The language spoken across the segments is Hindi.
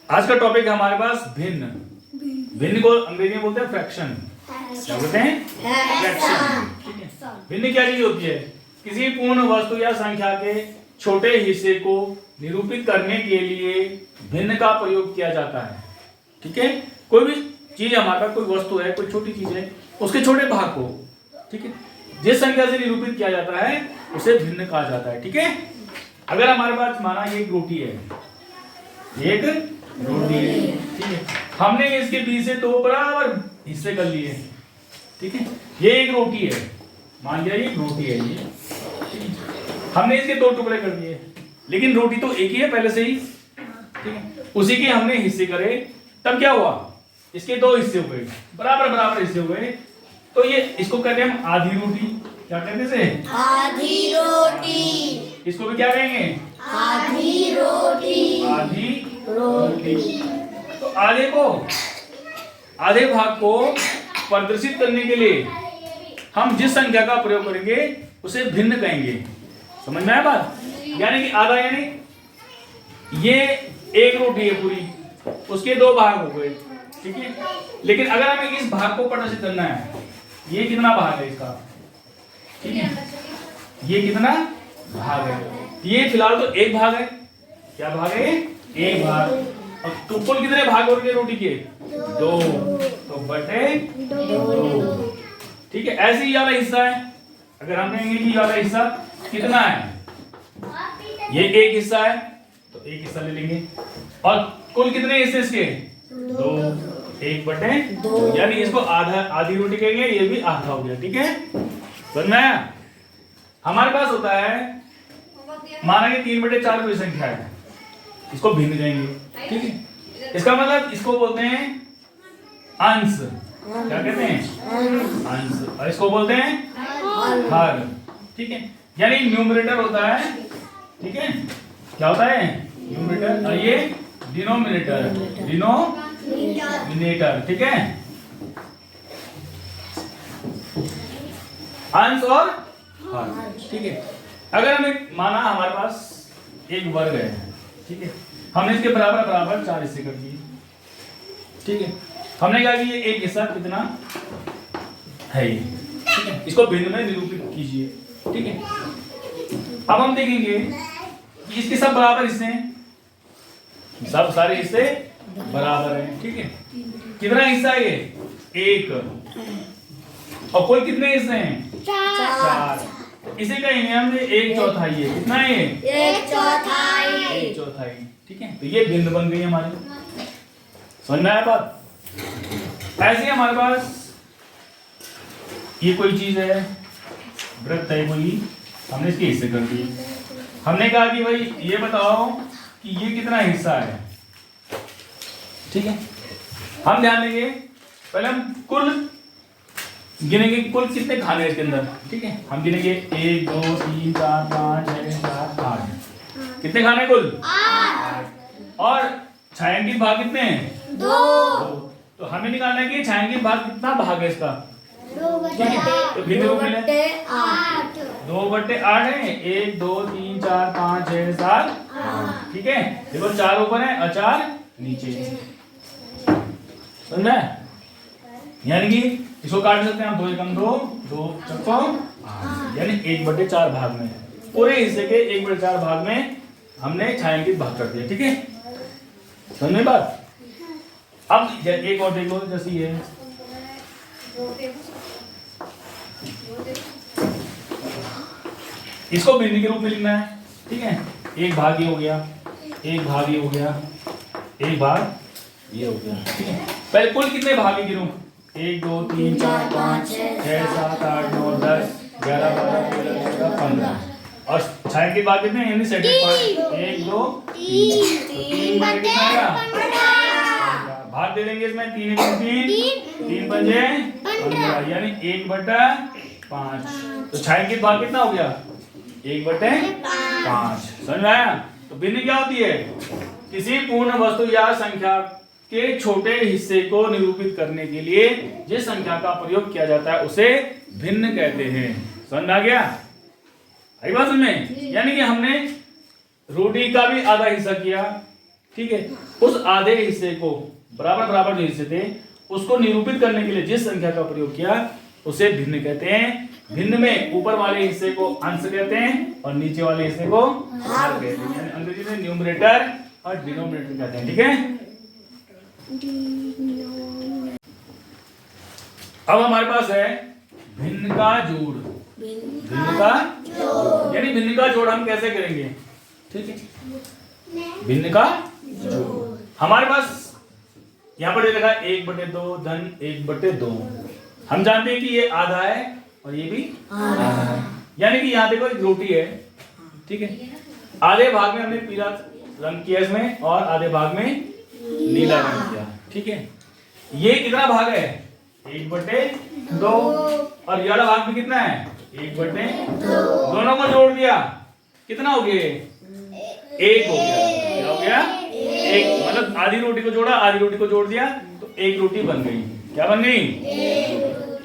आज का टॉपिक है हमारे पास भिन्न। भिन्न को अंग्रेजी में बोलते हैं फ्रैक्शन। क्या बोलते हैं? फ्रैक्शन। भिन्न क्या चीज होती है? किसी पूर्ण वस्तु या संख्या के छोटे हिस्से को निरूपित करने के लिए भिन्न का प्रयोग किया जाता है। ठीक है, कोई भी चीज हमारे पास, कोई वस्तु है, कोई छोटी चीज है, उसके छोटे भाग को, ठीक है, जिस संख्या से निरूपित किया जाता है उसे भिन्न कहा जाता है। ठीक है, अगर हमारे पास माना ये एक रोटी है, एक रोटी है, ठीक है, हमने इसके बीच से दो बराबर हिस्से कर लिए, ठीक है, ये एक रोटी है, मान लिया ये रोटी है, ये ठीक है, हमने इसके दो टुकड़े कर दिए, लेकिन रोटी तो एक ही है पहले से ही, ठीक है, उसी के हमने हिस्से करे, तब क्या हुआ, इसके दो हिस्से हो गए, बराबर बराबर हिस्से हो गए, तो ये इसको कहते हैं हम आधी रोटी। क्या कहते से? आधी रोटी। इसको भी क्या कहेंगे? आधी रोटी। आधी रोटी। तो आधे भाग को प्रदर्शित करने के लिए हम जिस संख्या का प्रयोग करेंगे उसे भिन्न कहेंगे। समझ में आया बात? यानी कि आधा, यानी ये एक रोटी है पूरी, उसके दो भाग हो गए, ठीक है, लेकिन अगर हमें इस भाग को प्रदर्शित करना है, ये कितना भाग है इसका, ठीक है, ये कितना भाग है, ये फिलहाल तो एक भाग है। क्या भाग है? एक भाग। और तो कुल कितने भाग हो गए रोटी के? दो, तो बटे दो, ठीक है। ऐसे ही वाला हिस्सा है, अगर हम कहेंगे कि वाला हिस्सा कितना है, ये एक हिस्सा है, तो एक हिस्सा ले लेंगे, और कुल कितने हिस्से इसके? दो, एक बटे दो, यानी इसको आधा, आधी रोटी कहेंगे, ये भी आधा हो गया। ठीक है, समझ में आया? हमारे पास होता है, माना कि 3/4 कोई संख्या है, इसको भिन्न कहेंगे, ठीक है, इसका मतलब इसको बोलते हैं अंश। क्या कहते हैं? अंश। और इसको बोलते हैं हर, ठीक है, यानी न्यूमरेटर होता है, ठीक है, क्या होता है? न्यूमरेटर, और ये डिनोमिनेटर, डिनोमिनेटर, ठीक है, अंश और हर, ठीक है। अगर हमें माना हमारे पास एक वर्ग है, ठीक है, हमने इसके बराबर बराबर 4 हिस्से कर दिए, ठीक है, हमने कहा कि ये एक हिस्सा कितना है ये, ठीक है, इसको भिन्न में निरूपित कीजिए, ठीक है। अब हम देखेंगे कि इसके सब बराबर हिस्से हैं, सब सारे हिस्से बराबर हैं, ठीक है, कितना हिस्सा है ये? एक, और कुल कितने हिस्से हैं? 4। इसे कहेंगे हम 1/4 है, कितना है ये? 1/4। 1/4, ठीक है, तो ये भिन्न बन गई हमारी। समझ में आया बात? ऐसे ही हमारे पास ये कोई चीज है, वृत्त है कोई, हमने इसके हिस्से कर दिए, हमने कहा कि भाई ये बताओ कि ये कितना हिस्सा है, ठीक है, हम ध्यान देंगे, पहले हम कुल गिनेंगे, कुल कितने खाने हैं इसके अंदर, ठीक है, हम गिनेंगे 1 2 3 4 5 6 7 8, कितने खाने कुल? 8। और छायांकित भाग कितने हैं? 2। तो हमें निकालना है कि छायांकित भाग कितना भाग है इसका, 2/8। तो भिन्न रूप में 2/8। 2/8 है, 1 2 3 4 5 6 7, ठीक है, देखो 4 ऊपर है और 4 नीचे, समझ में? यानी कि इसको काट सकते हैं हम, 2 एकम 2, 2 चौको, यानी 1/4 भाग में, पूरे हिस्से के 1/4 भाग में हमने छायांकित भाग कर दिया, ठीक है, समझ में बात? अब एक और देख लो, जैसे ये इसको भिन्न के रूप में लिखना है, ठीक है, एक भाग ये हो गया, एक भाग ये हो गया, एक भाग ये हो गया, ठीक है। पहले कुल कितने भाग गिनूं? 1 2 3 4 5 6 7 8 9 10 11 12 13 14 15, और छायांकित भाग कितने हैं? यानी सेकंड पार्ट 1 2 3 भाग दे देंगे इसमें, 3 1 3 3 पंजे 15, यानी 1/5। तो छायांकित भाग कितना हो गया? 1/5। समझ में आया? तो भिन्न क्या होती है? किसी पूर्ण वस्तु या संख्या के छोटे हिस्से को निरूपित करने के लिए जिस संख्या का प्रयोग किया जाता है उसे भिन्न कहते हैं। समझ में आ गया? आई बात में? यानी कि हमने रोटी का भी आधा हिस्सा किया, ठीक है, उस आधे हिस्से को बराबर बराबर जो हिस्से थे उसको निरूपित करने के लिए जिस संख्या का प्रयोग किया उसे भिन्न कहते हैं। भिन्न में ऊपर वाले हिस्से को अंश कहते हैं और नीचे वाले हिस्से को हर कहते हैं, यानी अंग्रेजी में न्यूमरेटर और डिनोमिनेटर कहते हैं। ठीक है, अब हमारे पास है भिन्न का जोड़। भिन्न का जोड़ यानी भिन्न का जोड़ हम कैसे करेंगे? ठीक है, भिन्न का जोड़ हमारे पास यहाँ पर लिखा 1/2 धन 1/2। हम जानते हैं कि ये आधा है और ये भी आधा है, यानी कि यहाँ देखो एक रोटी है। ठीक है, आधे भाग में हमने पीला रंग किया इसमें और आधे भाग में नीला रंग किया। ठीक है, ये कितना भाग है? 1/2 और ये वाला भाग भी कितना है? 1/2। दोनों को जोड़ दिया कितना हो गया? 1 हो गया। क्या हो गया? 1। मतलब आधी रोटी को जोड़ा, आधी रोटी को जोड़ दिया तो एक रोटी बन गई। क्या बन गई?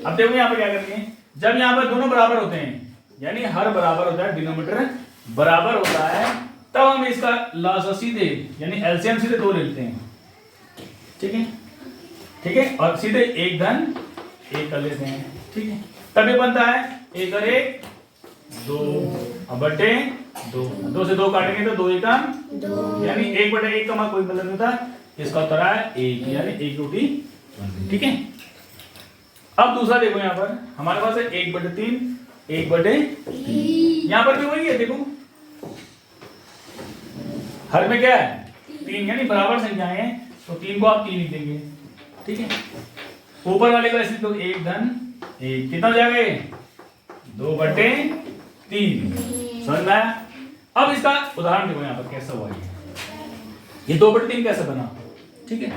अब देखो यहाँ पर क्या करेंगे, जब यहाँ पर दोनों बराबर होते हैं यानी हर बराबर होता है, डिनोमिनेटर बराबर होता है, तब हम इसका लॉग सीधे यानी एलसीएम सीधे 2 ले लेते हैं। ठीक है, ठीक है, और सीधे 1 धन 1 कर लेते हैं। ठीक है, तब ये बनता है 1 और 1 2 बटे 2। 2 से 2 काटेंगे तो 2 एकम 2, यानी 1/1 का कोई मतलब नहीं था। इसका उत्तर है 1, यानी 1 रोटी बन गई। ठीक है, अब दूसरा देखो, यहाँ पर हमारे पास है 1/3 1/3। यहाँ पर भी वही है, देखो हर में क्या है? 3, यानी बराबर संख्याएं हैं तो 3 को आप 3 लिख देंगे। ठीक है, ऊपर वाले का ऐसे तो 1 धन 1 कितना हो जाएगा? 2/3। समझ में आया? अब इसका उदाहरण देखो यहाँ पर कैसा हुआ ये 2/3 कैसे बना। ठीक है,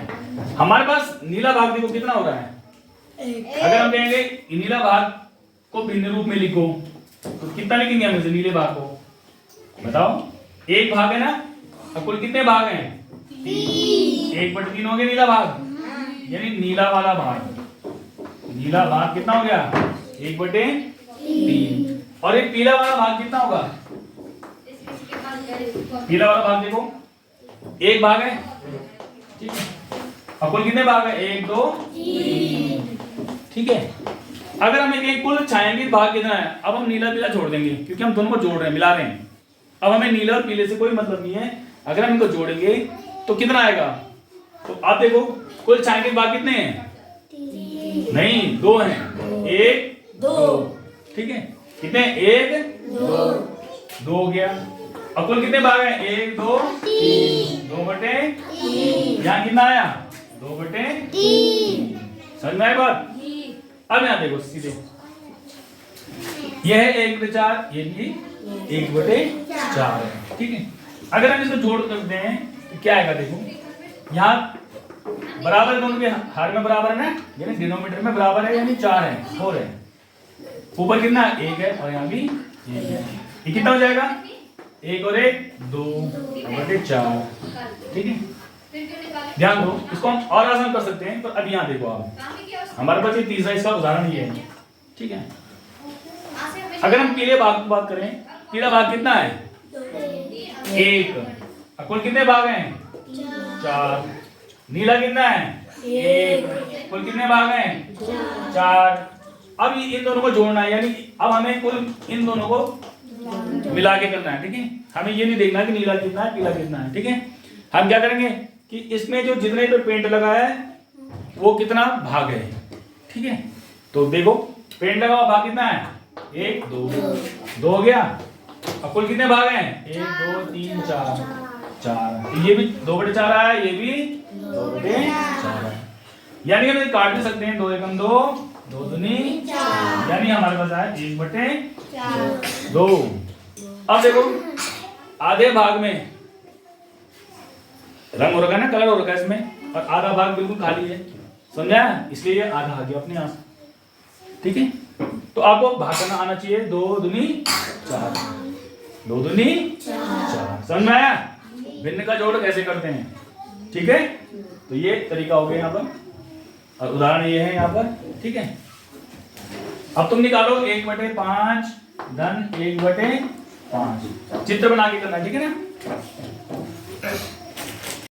हमारे पास नीला भाग देखो कितना हो रहा है? अगर हम कहेंगे नीला भाग को भिन्न रूप में लिखो तो कितना लिखेंगे हम इसे नीले भाग को? बताओ, 1 भाग है ना, और कुल कितने भाग हैं? 3। 1/3 हो गया नीला भाग, यानी नीला वाला भाग। नीला भाग कितना हो गया? 1/3। और एक पीला वाला भाग कितना होगा? पीला वाला भाग देखो 1 भाग है। ठीक है, और कुल कितने भाग है? 1 2 3। ठीक है, अगर हम एक कुल छायांकित भाग कितना है? अब हम नीला पीला छोड़ देंगे क्योंकि हम दोनों को जोड़ रहे हैं, मिला रहे हैं। अब हमें नीला और पीले से कोई मतलब नहीं है। अगर हम इनको जोड़ेंगे तो कितना आएगा? तो आप देखो कुल छायांकित भाग कितने हैं? 3 नहीं, 2 हैं। 1 2। ठीक है, कितने? 1 2 हो गया। और कुल कितने भाग हैं? 1 2 3। 2/3। यहाँ कितना आया? 2/3। समझ में आई बात? अब यहाँ देखो सीधे, यह है 1/4, ये भी 1/4 है। ठीक है, अगर हम इसको जोड़ करते हैं तो क्या आएगा? देखो यहाँ बराबर दोनों के हर में बराबर है ना, यानी डिनोमिनेटर में बराबर है, यानी 4 है 4 है। ऊपर कितना? 1 है और यहाँ भी 1 है। ये कितना हो जाएगा? 1 और 1 2/4। ठीक है, ध्यान दो, इसको हम और आसान कर सकते हैं, पर अब यहाँ देखो आप, हमारे पास ये तीसरा इसका उदाहरण ये है। ठीक है, अगर हम पीले भाग की बात करें, पीला भाग कितना है? 1। और कुल कितने भाग हैं? 4। नीला कितना है? 1। कुल कितने भाग हैं? 4। अब इन दोनों को जोड़ना है, यानी अब हमें कुल इन दोनों को मिला के करना है। ठीक है, हमें ये नहीं देखना कि नीला कितना है पीला कितना है। ठीक है, हम क्या करेंगे कि इसमें जो जितने पे पेंट लगा है वो कितना भाग है। ठीक है, तो देखो पेंट लगा हुआ भाग कितना है? 1 2 हो गया। और कुल कितने भाग हैं? 1 2 3 4। ये भी 2/4 आया, ये भी 2/4 है, यानी हम काट भी सकते हैं। 2 एकम 2 2 दूनी 4, यानी हमारे पास आया 1/2। अब देखो आधे भाग में रंग हो रखा है ना, कलर हो रखा है इसमें, और आधा भाग बिल्कुल खाली है। समझा? इसलिए ये आधा आ गया अपने यहाँ से। ठीक है, तो आपको भाग करना आना चाहिए। 2 दूनी 4 2 दूनी 4। समझ में आया भिन्न का जोड़ कैसे करते हैं? ठीक है, तो ये तरीका हो गया यहाँ पर, और उदाहरण ये है यहाँ पर। ठीक है, अब तुम निकालो 1/5 धन 1/5। चित्र बना के करना, ठीक है ना?